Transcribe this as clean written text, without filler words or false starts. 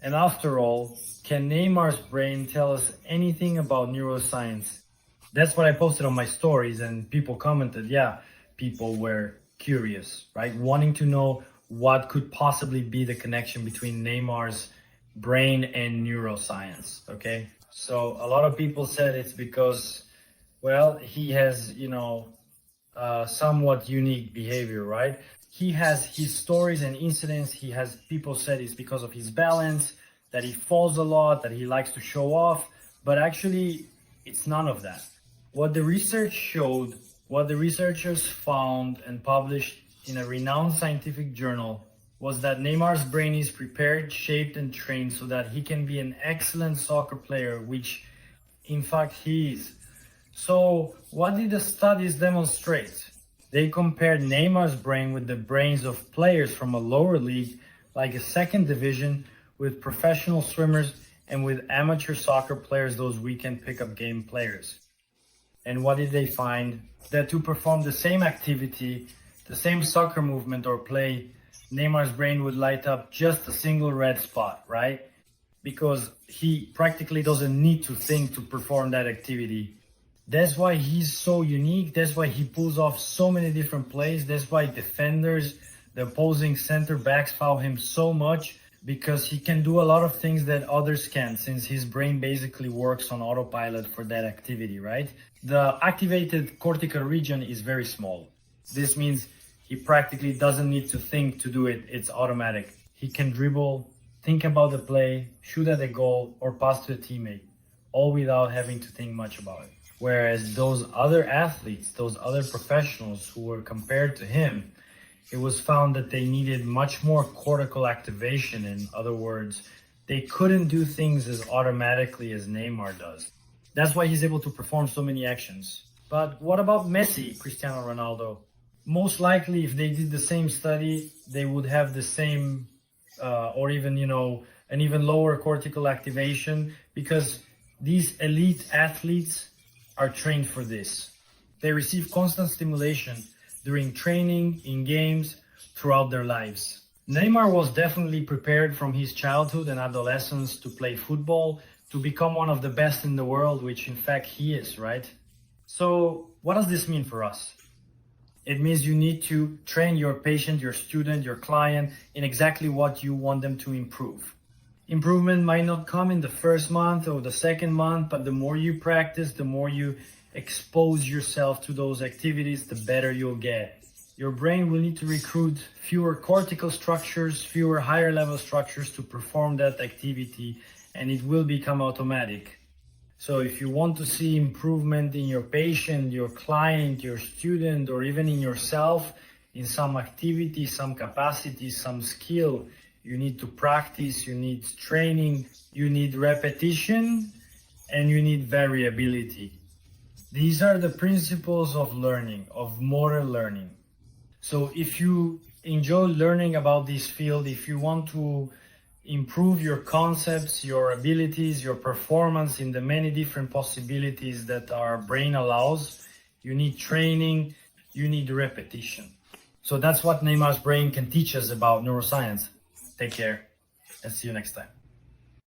And after all, can Neymar's brain tell us anything about neuroscience? That's what I posted on my stories, and people commented, yeah, people were curious, right? Wanting to know what could possibly be the connection between Neymar's brain and neuroscience, okay? So a lot of people said it's because, well, he has, somewhat unique behavior, right? He has his stories and incidents. He has people said it's because of his balance, that he falls a lot, that he likes to show off, but actually it's none of that. What the research showed, what the researchers found and published in a renowned scientific journal was that Neymar's brain is prepared, shaped and trained so that he can be an excellent soccer player, which in fact he is. So what did the studies demonstrate? They compared Neymar's brain with the brains of players from a lower league, like a second division, with professional swimmers and with amateur soccer players, those weekend pickup game players. And what did they find? That to perform the same activity, the same soccer movement or play, Neymar's brain would light up just a single red spot, right? Because he practically doesn't need to think to perform that activity. That's why he's so unique. That's why he pulls off so many different plays. That's why defenders, the opposing center backs foul him so much, because he can do a lot of things that others can't, since his brain basically works on autopilot for that activity, right? The activated cortical region is very small. This means he practically doesn't need to think to do it. It's automatic. He can dribble, think about the play, shoot at the goal, or pass to a teammate, all without having to think much about it. Whereas those other athletes, those other professionals who were compared to him, it was found that they needed much more cortical activation. In other words, they couldn't do things as automatically as Neymar does. That's why he's able to perform so many actions. But what about Messi, Cristiano Ronaldo? Most likely, if they did the same study, they would have the same or even, an even lower cortical activation, because these elite athletes are trained for this. They receive constant stimulation during training, in games, throughout their lives. Neymar was definitely prepared from his childhood and adolescence to play football, to become one of the best in the world, which in fact he is, right? So what does this mean for us? It means you need to train your patient, your student, your client in exactly what you want them to improve. Improvement might not come in the first month or the second month, but the more you practice, the more you expose yourself to those activities, the better you'll get. Your brain will need to recruit fewer cortical structures, fewer higher level structures to perform that activity, and it will become automatic. So if you want to see improvement in your patient, your client, your student, or even in yourself, in some activity, some capacity, some skill, you need to practice, you need training, you need repetition, and you need variability. These are the principles of learning, of motor learning. So if you enjoy learning about this field, if you want to improve your concepts, your abilities, your performance in the many different possibilities that our brain allows, you need training, you need repetition. So that's what Neymar's brain can teach us about neuroscience. Take care and see you next time.